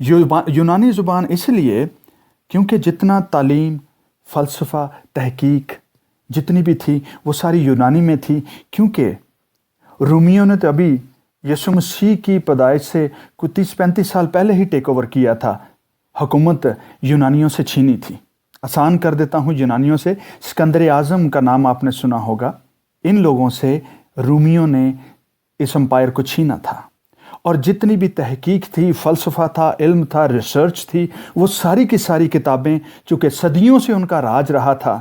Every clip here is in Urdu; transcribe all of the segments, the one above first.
یونانی زبان اس لیے کیونکہ جتنا تعلیم، فلسفہ، تحقیق جتنی بھی تھی وہ ساری یونانی میں تھی، کیونکہ رومیوں نے تو ابھی یسوع مسیح کی پیدائش سے کوئی 30-35 سال پہلے ہی ٹیک اوور کیا تھا، حکومت یونانیوں سے چھینی تھی۔ آسان کر دیتا ہوں یونانیوں سے، اسکندر اعظم کا نام آپ نے سنا ہوگا۔ ان لوگوں سے رومیوں نے اس امپائر کو چھینا تھا، اور جتنی بھی تحقیق تھی، فلسفہ تھا، علم تھا، ریسرچ تھی، وہ ساری کی ساری کتابیں چونکہ صدیوں سے ان کا راج رہا تھا،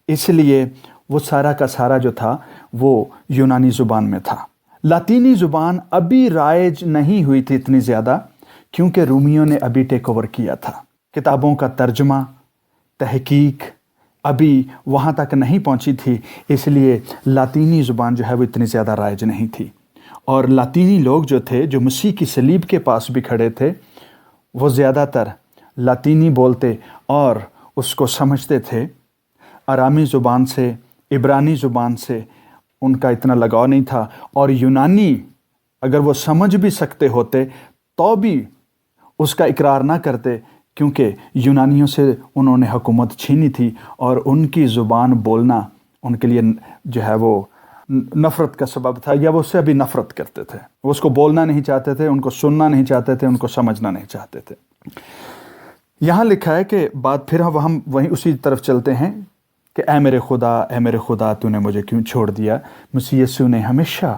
اس لیے وہ سارا کا سارا جو تھا وہ یونانی زبان میں تھا۔ لاطینی زبان ابھی رائج نہیں ہوئی تھی اتنی زیادہ، کیونکہ رومیوں نے ابھی ٹیک اوور کیا تھا۔ کتابوں کا ترجمہ، تحقیق ابھی وہاں تک نہیں پہنچی تھی، اس لیے لاطینی زبان جو ہے وہ اتنی زیادہ رائج نہیں تھی۔ اور لاطینی لوگ جو تھے، جو مسیح کی صلیب کے پاس بھی کھڑے تھے، وہ زیادہ تر لاطینی بولتے اور اس کو سمجھتے تھے۔ آرامی زبان سے، عبرانی زبان سے ان کا اتنا لگاؤ نہیں تھا، اور یونانی اگر وہ سمجھ بھی سکتے ہوتے تو بھی اس کا اقرار نہ کرتے، کیونکہ یونانیوں سے انہوں نے حکومت چھینی تھی، اور ان کی زبان بولنا ان کے لیے جو ہے وہ نفرت کا سبب تھا، یا وہ اس سے ابھی نفرت کرتے تھے۔ وہ اس کو بولنا نہیں چاہتے تھے، ان کو سننا نہیں چاہتے تھے، ان کو سمجھنا نہیں چاہتے تھے۔ یہاں لکھا ہے کہ بعد پھر ہم وہیں اسی طرف چلتے ہیں کہ اے میرے خدا تو نے مجھے کیوں چھوڑ دیا۔ مسیح یسوع نے ہمیشہ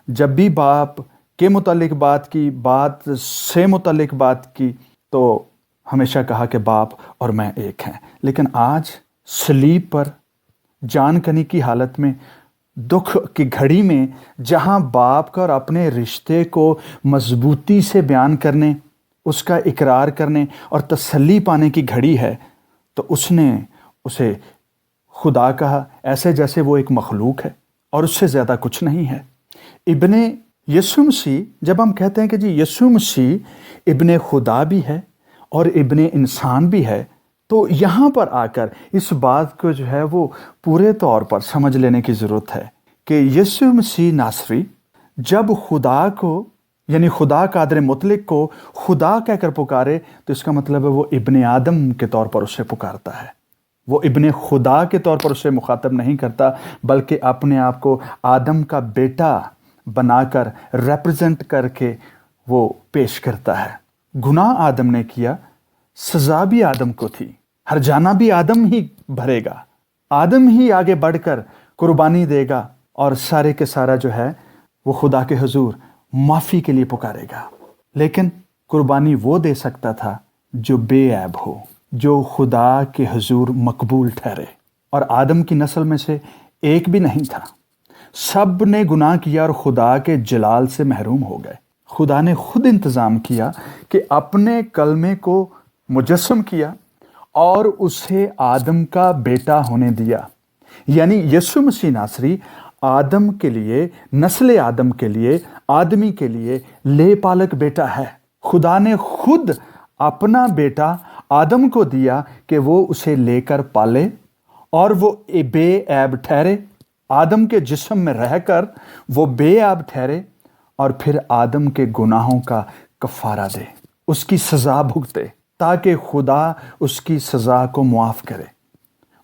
جب بھی باپ کے متعلق بات کی، بات سے متعلق بات کی، تو ہمیشہ کہا کہ باپ اور میں ایک ہیں۔ لیکن آج صلیب پر جان کنی کی حالت میں، دکھ کی گھڑی میں، جہاں باپ کا اور اپنے رشتے کو مضبوطی سے بیان کرنے، اس کا اقرار کرنے اور تسلی پانے کی گھڑی ہے، تو اس نے اسے خدا کہا، ایسے جیسے وہ ایک مخلوق ہے اور اس سے زیادہ کچھ نہیں ہے۔ ابن یسوع مسیح، جب ہم کہتے ہیں کہ جی یسوع مسیح ابن خدا بھی ہے اور ابن انسان بھی ہے، تو یہاں پر آ کر اس بات کو جو ہے وہ پورے طور پر سمجھ لینے کی ضرورت ہے کہ یسوع مسیح ناصری جب خدا کو، یعنی خدا قادر مطلق کو خدا کہہ کر پکارے، تو اس کا مطلب ہے وہ ابن آدم کے طور پر اسے پکارتا ہے۔ وہ ابن خدا کے طور پر اسے مخاطب نہیں کرتا، بلکہ اپنے آپ کو آدم کا بیٹا بنا کر، ریپرزنٹ کر کے وہ پیش کرتا ہے۔ گناہ آدم نے کیا، سزا بھی آدم کو تھی، ہرجانہ بھی آدم ہی بھرے گا، آدم ہی آگے بڑھ کر قربانی دے گا، اور سارے کے سارا جو ہے وہ خدا کے حضور معافی کے لیے پکارے گا۔ لیکن قربانی وہ دے سکتا تھا جو بے عیب ہو، جو خدا کے حضور مقبول ٹھہرے، اور آدم کی نسل میں سے ایک بھی نہیں تھا۔ سب نے گناہ کیا اور خدا کے جلال سے محروم ہو گئے۔ خدا نے خود انتظام کیا کہ اپنے کلمے کو مجسم کیا اور اسے آدم کا بیٹا ہونے دیا، یعنی یسوع مسیح ناصری آدم کے لیے، نسل آدم کے لیے، آدمی کے لیے لے پالک بیٹا ہے۔ خدا نے خود اپنا بیٹا آدم کو دیا کہ وہ اسے لے کر پالے اور وہ بے عیب ٹھہرے، آدم کے جسم میں رہ کر وہ بے عیب ٹھہرے، اور پھر آدم کے گناہوں کا کفارہ دے، اس کی سزا بھگتے، تاکہ خدا اس کی سزا کو معاف کرے،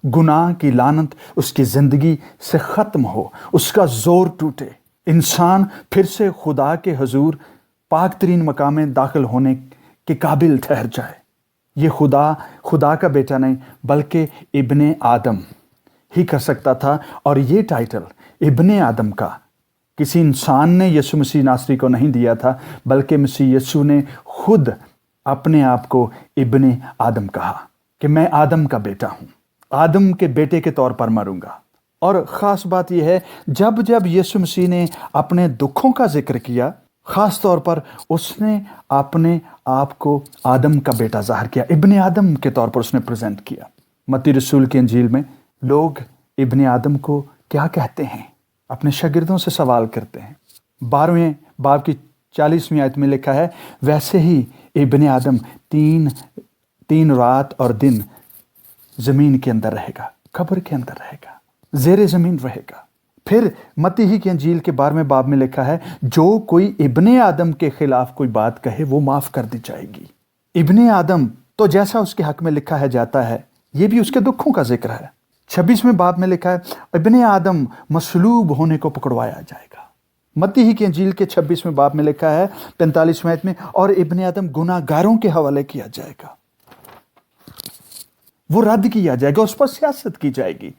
گناہ کی لعنت اس کی زندگی سے ختم ہو، اس کا زور ٹوٹے، انسان پھر سے خدا کے حضور پاک ترین مقام میں داخل ہونے کے قابل ٹھہر جائے۔ یہ خدا کا بیٹا نہیں بلکہ ابن آدم ہی کر سکتا تھا، اور یہ ٹائٹل ابن آدم کا کسی انسان نے یسوع مسیح ناصری کو نہیں دیا تھا، بلکہ مسیح یسوع نے خود اپنے آپ کو ابن آدم کہا کہ میں آدم کا بیٹا ہوں، آدم کے بیٹے کے طور پر مروں گا۔ اور خاص بات یہ ہے، جب جب یسوع مسیح نے اپنے دکھوں کا ذکر کیا، خاص طور پر اس نے اپنے آپ کو آدم کا بیٹا ظاہر کیا، ابن آدم کے طور پر اس نے پریزنٹ کیا۔ متی رسول کی انجیل میں لوگ ابن آدم کو کیا کہتے ہیں؟ اپنے شاگردوں سے سوال کرتے ہیں۔ 12ویں باب کی 40ویں آیت میں لکھا ہے، ویسے ہی ابن آدم تین رات اور دن زمین کے اندر رہے گا، قبر کے اندر رہے گا، زیر زمین رہے گا۔ پھر متی ہی کی انجیل کے 12ویں باب میں لکھا ہے، جو کوئی ابن آدم کے خلاف کوئی بات کہے وہ معاف کر دی جائے گی۔ ابن آدم تو جیسا اس کے حق میں لکھا ہے جاتا ہے یہ بھی اس کے دکھوں کا ذکر ہے۔ 26ویں باب میں لکھا ہے ابن آدم مصلوب ہونے کو پکڑوایا جائے گا۔ متی ہی کی انجیل کے 26ویں باب میں لکھا ہے 45ویں آیت میں اور ابن آدم گناہ گاروں کے حوالے کیا جائے گا، وہ رد کیا جائے گا، اس پر سیاست کی جائے گی۔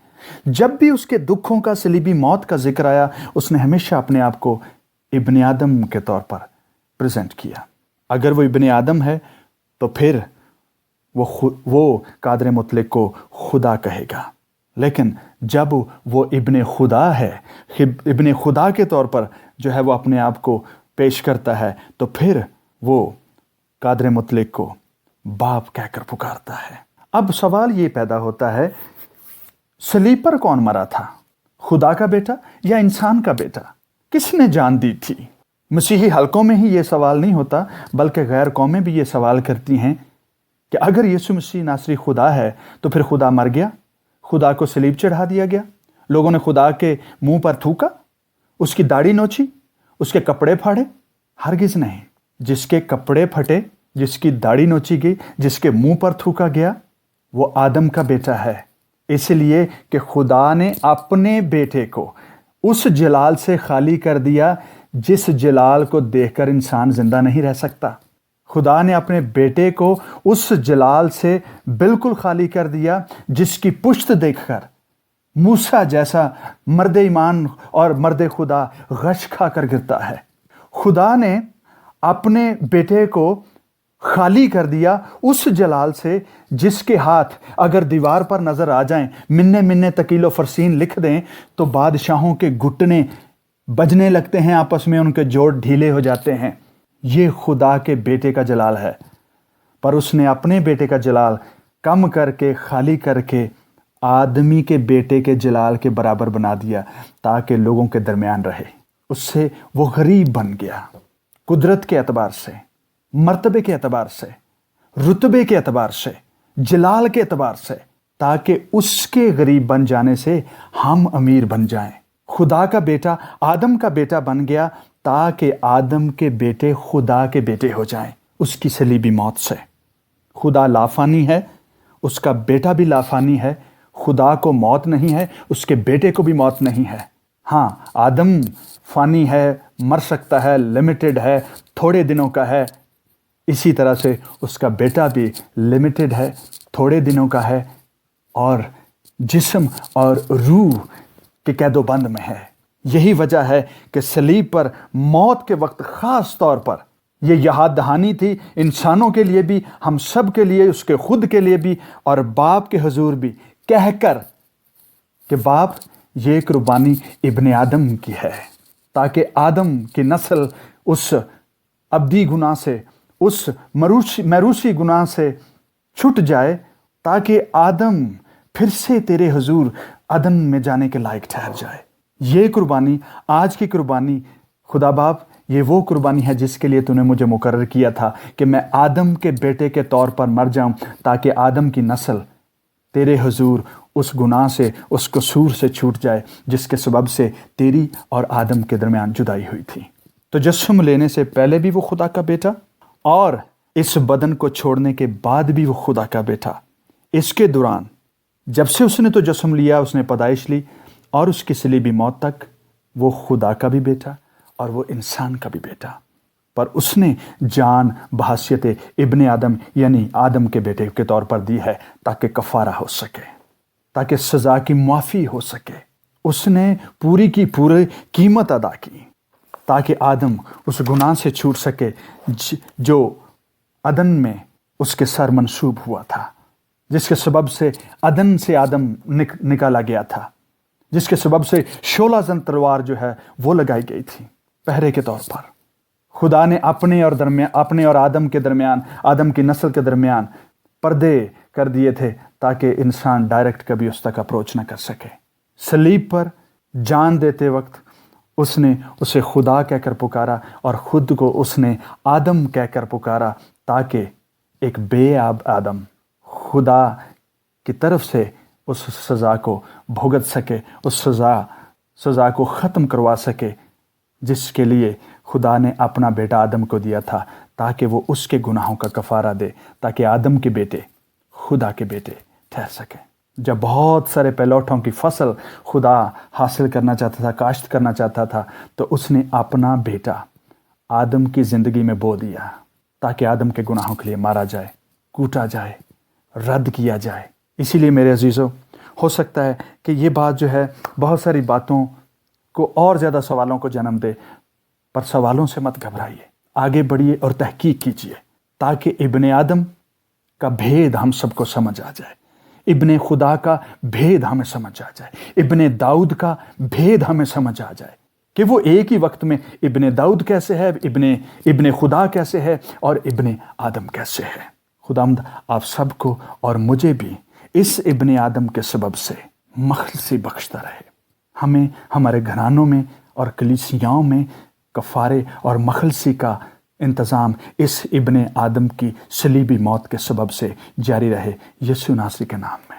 جب بھی اس کے دکھوں کا صلیبی موت کا ذکر آیا اس نے ہمیشہ اپنے آپ کو ابن آدم کے طور پر پریزنٹ کیا۔ اگر وہ ابن آدم ہے تو پھر وہ قادر مطلق کو خدا کہے گا، لیکن جب وہ ابن خدا ہے، ابن خدا کے طور پر جو ہے وہ اپنے آپ کو پیش کرتا ہے تو پھر وہ قادر مطلق کو باپ کہہ کر پکارتا ہے۔ اب سوال یہ پیدا ہوتا ہے صلیب پر کون مرا تھا؟ خدا کا بیٹا یا انسان کا بیٹا؟ کس نے جان دی تھی؟ مسیحی حلقوں میں ہی یہ سوال نہیں ہوتا بلکہ غیر قومیں بھی یہ سوال کرتی ہیں کہ اگر یسوع مسیح ناصری خدا ہے تو پھر خدا مر گیا، خدا کو صلیب چڑھا دیا گیا، لوگوں نے خدا کے منہ پر تھوکا، اس کی داڑھی نوچی، اس کے کپڑے پھاڑے؟ ہرگز نہیں۔ جس کے کپڑے پھٹے، جس کی داڑھی نوچی گئی، جس کے منہ پر تھوکا گیا وہ آدم کا بیٹا ہے، اس لیے کہ خدا نے اپنے بیٹے کو اس جلال سے خالی کر دیا جس جلال کو دیکھ کر انسان زندہ نہیں رہ سکتا۔ خدا نے اپنے بیٹے کو اس جلال سے بالکل خالی کر دیا جس کی پشت دیکھ کر موسیٰ جیسا مرد ایمان اور مرد خدا غش کھا کر گرتا ہے۔ خدا نے اپنے بیٹے کو خالی کر دیا اس جلال سے جس کے ہاتھ اگر دیوار پر نظر آ جائیں، مننے مننے تکیل و فرسین لکھ دیں تو بادشاہوں کے گھٹنے بجنے لگتے ہیں، آپس میں ان کے جوڑ ڈھیلے ہو جاتے ہیں۔ یہ خدا کے بیٹے کا جلال ہے، پر اس نے اپنے بیٹے کا جلال کم کر کے خالی کر کے آدمی کے بیٹے کے جلال کے برابر بنا دیا تاکہ لوگوں کے درمیان رہے۔ اس سے وہ غریب بن گیا، قدرت کے اعتبار سے، مرتبے کے اعتبار سے، رتبے کے اعتبار سے، جلال کے اعتبار سے، تاکہ اس کے غریب بن جانے سے ہم امیر بن جائیں۔ خدا کا بیٹا آدم کا بیٹا بن گیا تاکہ آدم کے بیٹے خدا کے بیٹے ہو جائیں اس کی صلیبی موت سے۔ خدا لافانی ہے، اس کا بیٹا بھی لافانی ہے۔ خدا کو موت نہیں ہے، اس کے بیٹے کو بھی موت نہیں ہے۔ ہاں، آدم فانی ہے، مر سکتا ہے، لمیٹڈ ہے، تھوڑے دنوں کا ہے، اسی طرح سے اس کا بیٹا بھی لمیٹڈ ہے، تھوڑے دنوں کا ہے، اور جسم اور روح کے قید و بند میں ہے۔ یہی وجہ ہے کہ صلیب پر موت کے وقت خاص طور پر یہ یاد دہانی تھی انسانوں کے لیے بھی، ہم سب کے لیے، اس کے خود کے لیے بھی، اور باپ کے حضور بھی کہہ کر کہ باپ یہ قربانی ابن آدم کی ہے، تاکہ آدم کی نسل اس ابدی گناہ سے، اس موروثی گناہ سے چھٹ جائے، تاکہ آدم پھر سے تیرے حضور عدن میں جانے کے لائق ٹھہر جائے۔ یہ قربانی، آج کی قربانی، خدا باپ یہ وہ قربانی ہے جس کے لیے تو نے مجھے مقرر کیا تھا کہ میں آدم کے بیٹے کے طور پر مر جاؤں تاکہ آدم کی نسل تیرے حضور اس گناہ سے، اس قصور سے چھوٹ جائے جس کے سبب سے تیری اور آدم کے درمیان جدائی ہوئی تھی۔ تو تجسم لینے سے پہلے بھی وہ خدا کا بیٹا، اور اس بدن کو چھوڑنے کے بعد بھی وہ خدا کا بیٹا۔ اس کے دوران جب سے اس نے تجسم لیا، اس نے پیدائش لی، اور اس کی صلیبی موت تک وہ خدا کا بھی بیٹا اور وہ انسان کا بھی بیٹا، پر اس نے جان بحیثیت ابن آدم یعنی آدم کے بیٹے کے طور پر دی ہے تاکہ کفارہ ہو سکے، تاکہ سزا کی معافی ہو سکے۔ اس نے پوری کی پوری قیمت ادا کی تاکہ آدم اس گناہ سے چھوٹ سکے جو عدن میں اس کے سر منسوب ہوا تھا، جس کے سبب سے عدن سے آدم نکالا گیا تھا، جس کے سبب سے شعلہ زن تلوار جو ہے وہ لگائی گئی تھی پہرے کے طور پر۔ خدا نے اپنے اور آدم کے درمیان، آدم کی نسل کے درمیان پردے کر دیے تھے تاکہ انسان ڈائریکٹ کبھی اس تک اپروچ نہ کر سکے۔ صلیب پر جان دیتے وقت اس نے اسے خدا کہہ کر پکارا اور خود کو اس نے آدم کہہ کر پکارا تاکہ ایک بے آب آدم خدا کی طرف سے اس سزا کو بھگت سکے، اس سزا کو ختم کروا سکے جس کے لیے خدا نے اپنا بیٹا آدم کو دیا تھا، تاکہ وہ اس کے گناہوں کا کفارہ دے، تاکہ آدم کے بیٹے خدا کے بیٹے ٹھہر سکیں۔ جب بہت سارے پہلوٹوں کی فصل خدا حاصل کرنا چاہتا تھا، کاشت کرنا چاہتا تھا، تو اس نے اپنا بیٹا آدم کی زندگی میں بو دیا، تاکہ آدم کے گناہوں کے لیے مارا جائے، کوٹا جائے، رد کیا جائے۔ اسی لیے میرے عزیزو، ہو سکتا ہے کہ یہ بات جو ہے بہت ساری باتوں کو اور زیادہ سوالوں کو جنم دے، پر سوالوں سے مت گھبرائیے، آگے بڑھیے اور تحقیق کیجیے، تاکہ ابن آدم کا بھید ہم سب کو سمجھ آ جائے، ابن خدا کا بھید ہمیں سمجھ آ جائے، ابن داؤد کا بھید ہمیں سمجھ آ جائے کہ وہ ایک ہی وقت میں ابن داؤد کیسے ہے، ابن خدا کیسے ہے، اور ابن آدم کیسے ہے۔ خداوند آپ سب کو اور مجھے بھی اس ابن آدم کے سبب سے مخلصی بخشتا رہے۔ ہمیں ہمارے گھرانوں میں اور کلیسیاؤں میں کفارے اور مخلصی کا انتظام اس ابن آدم کی صلیبی موت کے سبب سے جاری رہے، یسوع ناصری کے نام میں۔